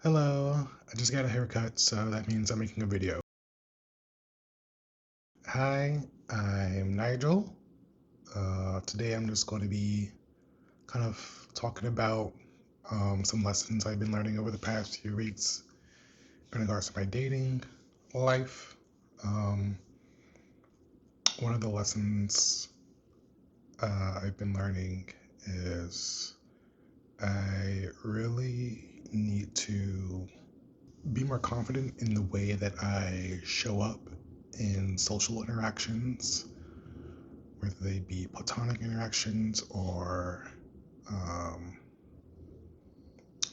Hello, I just got a haircut, so that means I'm making a video. Hi, I'm Nigel. Today I'm just going to be kind of talking about some lessons I've been learning over the past few weeks in regards to my dating life. Um, One of the lessons I've been learning is I really need to be more confident in the way that I show up in social interactions, whether they be platonic interactions or um,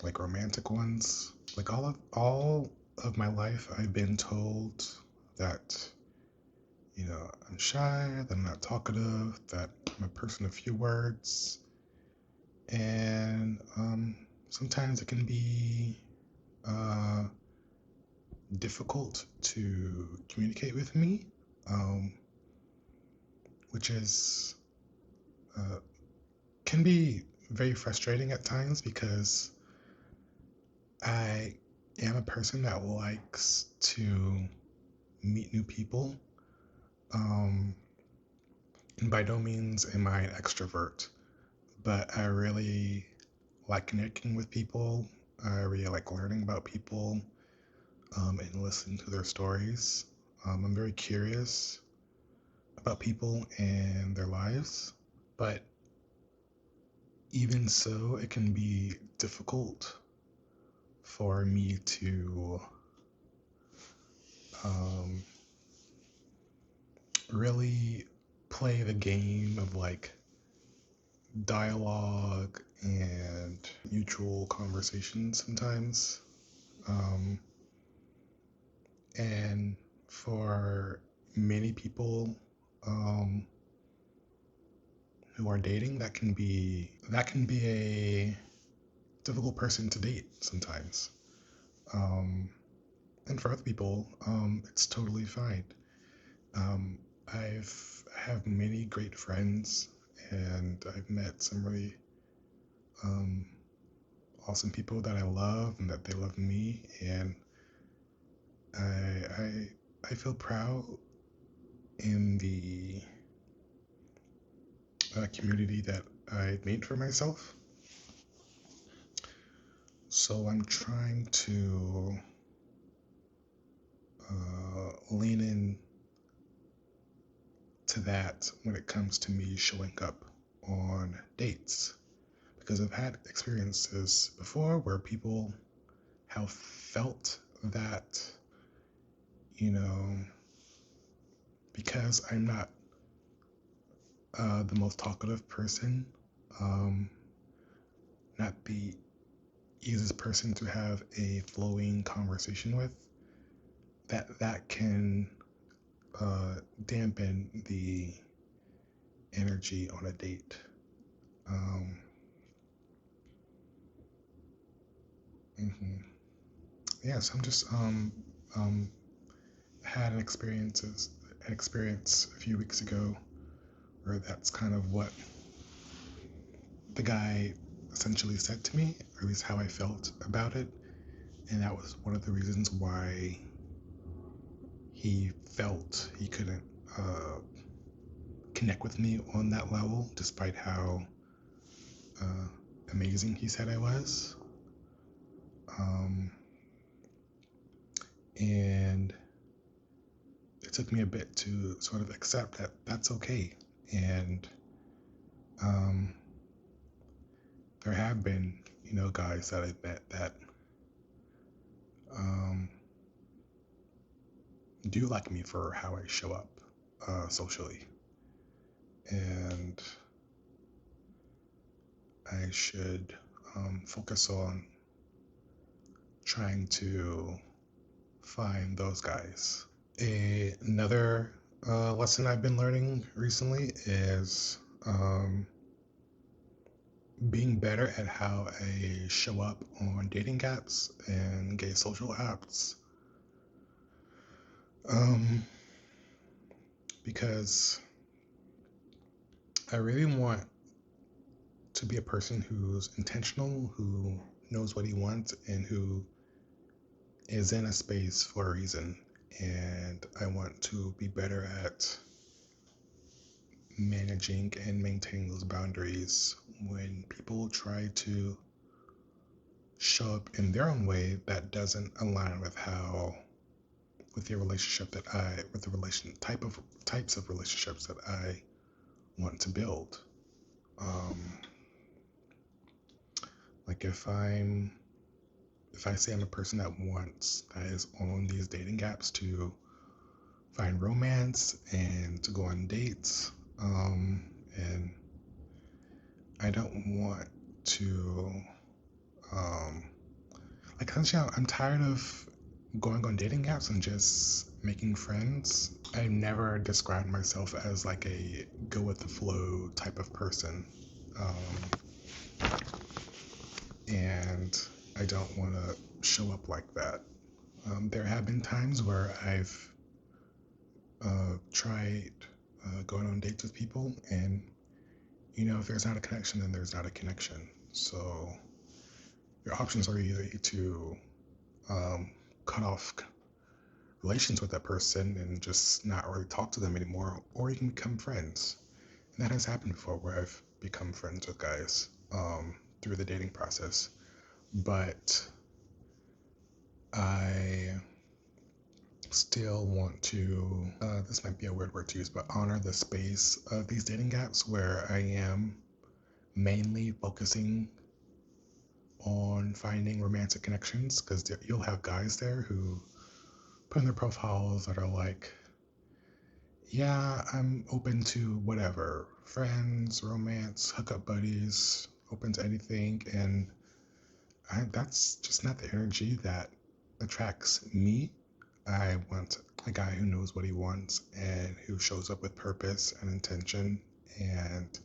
like romantic ones. Like all of my life, I've been told that I'm shy, that I'm not talkative, that I'm a person of few words, and sometimes it can be uh, difficult to communicate with me, um, which is uh, can be very frustrating at times because I am a person that likes to meet new people. Um, and by no means am I an extrovert, but I really like connecting with people. I really like learning about people and listening to their stories. I'm very curious about people and their lives, but even so, it can be difficult for me to um, really play the game of like dialogue and mutual conversation sometimes. Um, and for many people um, who are dating, that can be a difficult person to date sometimes. Um, and for other people, it's totally fine. Um, I have many great friends, and I've met some really um, awesome people that I love and that they love me, and I I I feel proud in the community that I made for myself. So I'm trying to lean in to that when it comes to me showing up on dates because I've had experiences before where people have felt that, you know, because I'm not the most talkative person, um, not the easiest person to have a flowing conversation with, that can dampen the energy on a date. Um, mhm. Yes, I'm just had an experience a few weeks ago where that's kind of what the guy essentially said to me, or at least how I felt about it. And that was one of the reasons why he felt he couldn't uh, connect with me on that level, despite how uh, amazing he said I was. Um, and it took me a bit to sort of accept that that's okay. And um, there have been, guys that I've met that um, do like me for how I show up socially. And I should focus on trying to find those guys. Another lesson I've been learning recently is being better at how I show up on dating apps and gay social apps. Um, because I really want to be a person who's intentional, who knows what he wants, and who is in a space for a reason, and I want to be better at managing and maintaining those boundaries when people try to show up in their own way that doesn't align with how with the relationship that I with the relation types of relationships that I want to build. Um, like if I say I'm a person that is on these dating apps to find romance and to go on dates, and I don't want to um, like essentially I'm tired of going on dating apps and just making friends. I never described myself as like a go with the flow type of person. And I don't want to show up like that. There have been times where I've tried going on dates with people, and if there's not a connection, then there's not a connection. So your options are either to um, cut off relations with that person and just not really talk to them anymore, or you can become friends. And that has happened before where I've become friends with guys through the dating process. But I still want to, this might be a weird word to use, but honor the space of these dating apps where I am mainly focusing on finding romantic connections because you'll have guys there who put in their profiles that are like, yeah, I'm open to whatever friends, romance, hookup buddies, open to anything. And that's just not the energy that attracts me. I want a guy who knows what he wants and who shows up with purpose and intention. And,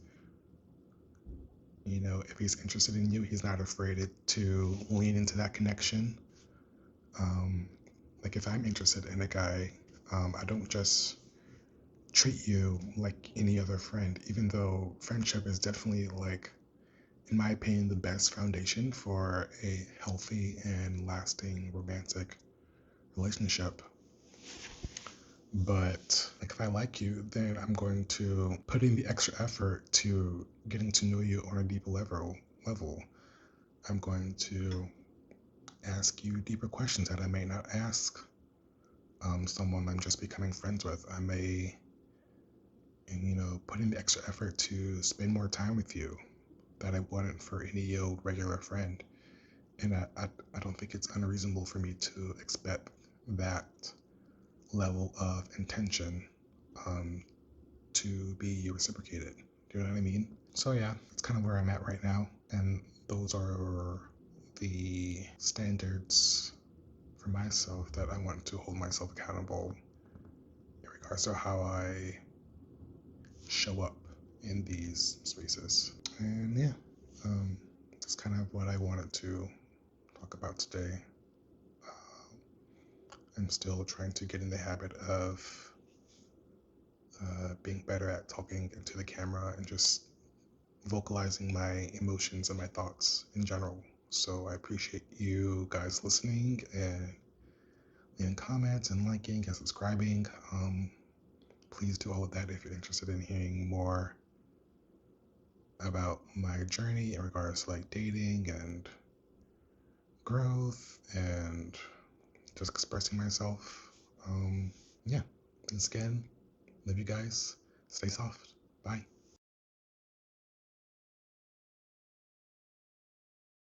if he's interested in you, he's not afraid to lean into that connection. Um, like if I'm interested in a guy, I don't just treat you like any other friend, even though friendship is definitely like, in my opinion, the best foundation for a healthy and lasting romantic relationship. But like if I like you, then I'm going to put in the extra effort to getting to know you on a deeper level. I'm going to ask you deeper questions that I may not ask someone I'm just becoming friends with. I may, put in the extra effort to spend more time with you that I wouldn't for any old regular friend. And I don't think it's unreasonable for me to expect that level of intention um, to be reciprocated. Do you know what I mean? So yeah, that's kind of where I'm at right now. And those are the standards for myself that I want to hold myself accountable in regards to how I show up in these spaces. And yeah, that's kind of what I wanted to talk about today. I'm still trying to get in the habit of being better at talking into the camera and just vocalizing my emotions and my thoughts in general. So I appreciate you guys listening and leaving comments and liking and subscribing. Please do all of that if you're interested in hearing more about my journey in regards to like dating and growth and just expressing myself. Yeah, thanks again. Love you guys. Stay soft. Bye.